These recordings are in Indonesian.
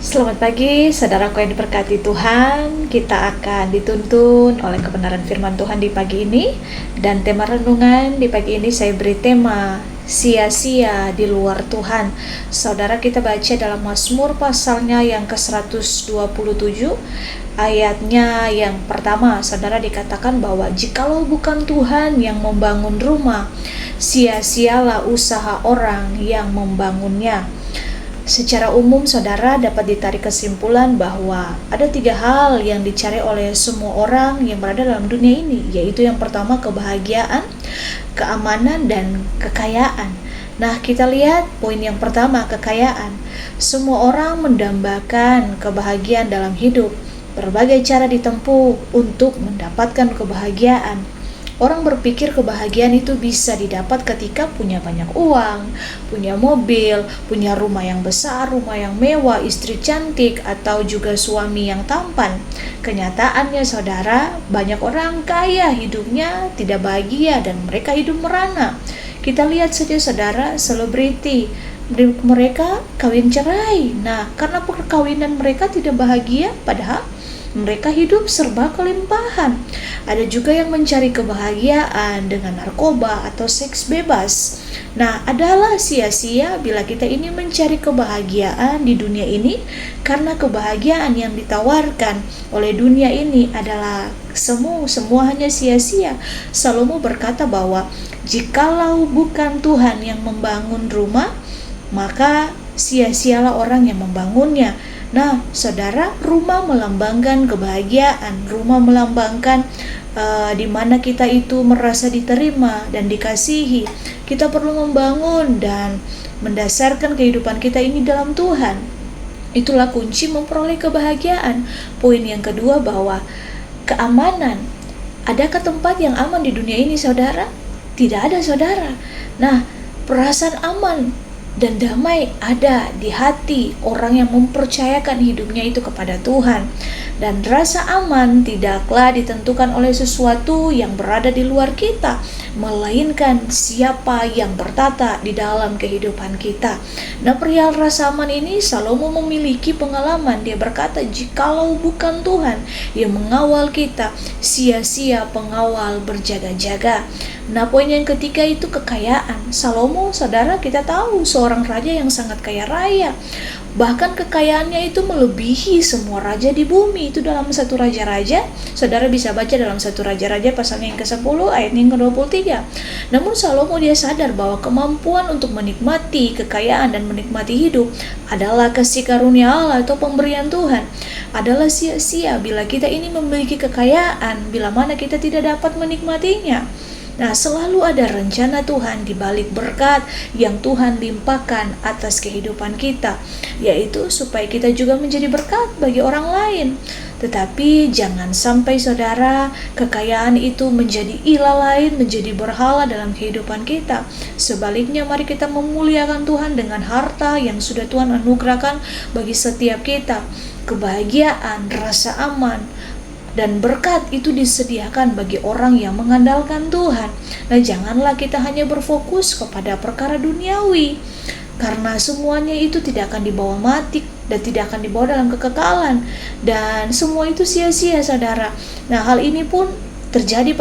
Selamat pagi, saudaraku yang diberkati Tuhan. Kita akan dituntun oleh kebenaran firman Tuhan di pagi ini. Dan tema renungan di pagi ini saya beri tema sia-sia di luar Tuhan. Saudara, kita baca dalam Mazmur pasalnya yang ke-127, ayatnya yang pertama. Saudara, dikatakan bahwa jikalau bukan Tuhan yang membangun rumah, sia-sialah usaha orang yang membangunnya. Secara umum, saudara, dapat ditarik kesimpulan bahwa ada 3 hal yang dicari oleh semua orang yang berada dalam dunia ini, yaitu yang pertama kebahagiaan, keamanan, dan kekayaan. Nah, kita lihat poin yang pertama, kekayaan. Semua orang mendambakan kebahagiaan dalam hidup. Berbagai cara ditempuh untuk mendapatkan kebahagiaan. Orang berpikir kebahagiaan itu bisa didapat ketika punya banyak uang, punya mobil, punya rumah yang besar, rumah yang mewah, istri cantik, atau juga suami yang tampan. Kenyataannya, saudara, banyak orang kaya hidupnya tidak bahagia dan mereka hidup merana. Kita lihat saja, saudara, selebriti, mereka kawin cerai. Nah, karena perkawinan mereka tidak bahagia, padahal mereka hidup serba kelimpahan. Ada juga yang mencari kebahagiaan dengan narkoba atau seks bebas. Nah, adalah sia-sia bila kita ini mencari kebahagiaan di dunia ini, karena kebahagiaan yang ditawarkan oleh dunia ini adalah semua hanya sia-sia. Salomo berkata bahwa jikalau bukan Tuhan yang membangun rumah, maka sia-sialah orang yang membangunnya. Nah, saudara, rumah melambangkan kebahagiaan, rumah melambangkan di mana kita itu merasa diterima dan dikasihi. Kita perlu membangun dan mendasarkan kehidupan kita ini dalam Tuhan. Itulah kunci memperoleh kebahagiaan. Poin yang kedua, bahwa keamanan. Adakah tempat yang aman di dunia ini, saudara? Tidak ada, saudara. Nah, perasaan aman dan damai ada di hati orang yang mempercayakan hidupnya itu kepada Tuhan. Dan rasa aman tidaklah ditentukan oleh sesuatu yang berada di luar kita, melainkan siapa yang bertata di dalam kehidupan kita. Nah, perihal rasa aman ini, Salomo memiliki pengalaman. Dia berkata, jikalau bukan Tuhan yang mengawal kita, sia-sia pengawal berjaga-jaga. Nah, poin yang ketiga itu kekayaan. Salomo, saudara, kita tahu seorang raja yang sangat kaya raya. Bahkan kekayaannya itu melebihi semua raja di bumi. Itu dalam 1 Raja-Raja. Saudara bisa baca dalam 1 Raja-Raja pasalnya yang ke-10 ayat yang ke-23. Namun Salomo dia sadar bahwa kemampuan untuk menikmati kekayaan dan menikmati hidup adalah kasih karunia Allah atau pemberian Tuhan. Adalah sia-sia bila kita ini memiliki kekayaan, bila mana kita tidak dapat menikmatinya. Nah, selalu ada rencana Tuhan di balik berkat yang Tuhan limpahkan atas kehidupan kita, yaitu supaya kita juga menjadi berkat bagi orang lain. Tetapi jangan sampai, saudara, kekayaan itu menjadi ilah lain, menjadi berhala dalam kehidupan kita. Sebaliknya, mari kita memuliakan Tuhan dengan harta yang sudah Tuhan anugerahkan bagi setiap kita. Kebahagiaan, rasa aman, dan berkat itu disediakan bagi orang yang mengandalkan Tuhan. Nah, janganlah kita hanya berfokus kepada perkara duniawi, karena semuanya itu tidak akan dibawa mati dan tidak akan dibawa dalam kekekalan, dan semua itu sia-sia, saudara. Nah, hal ini pun terjadi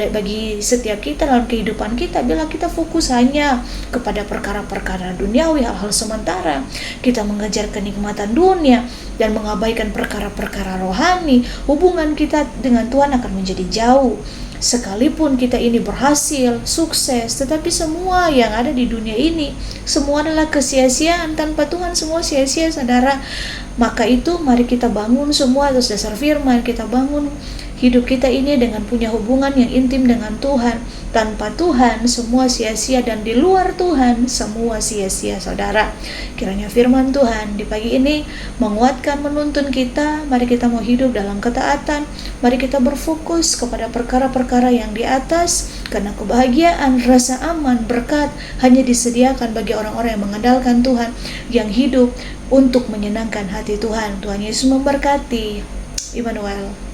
bagi setiap kita dalam kehidupan kita bila kita fokus hanya kepada perkara-perkara duniawi, hal-hal sementara. Kita mengejar kenikmatan dunia dan mengabaikan perkara-perkara rohani. Hubungan kita dengan Tuhan akan menjadi jauh. Sekalipun kita ini berhasil, sukses, tetapi semua yang ada di dunia ini, semua adalah kesia-siaan. Tanpa Tuhan semua sia-sia, saudara. Maka itu mari kita bangun semua atas dasar firman. Kita bangun hidup kita ini dengan punya hubungan yang intim dengan Tuhan. Tanpa Tuhan semua sia-sia, dan di luar Tuhan semua sia-sia, saudara. Kiranya firman Tuhan di pagi ini menguatkan, menuntun kita. Mari kita mau hidup dalam ketaatan. Mari kita berfokus kepada perkara-perkara yang di atas, karena kebahagiaan, rasa aman, berkat hanya disediakan bagi orang-orang yang mengandalkan Tuhan, yang hidup untuk menyenangkan hati Tuhan. Tuhan Yesus memberkati. Immanuel.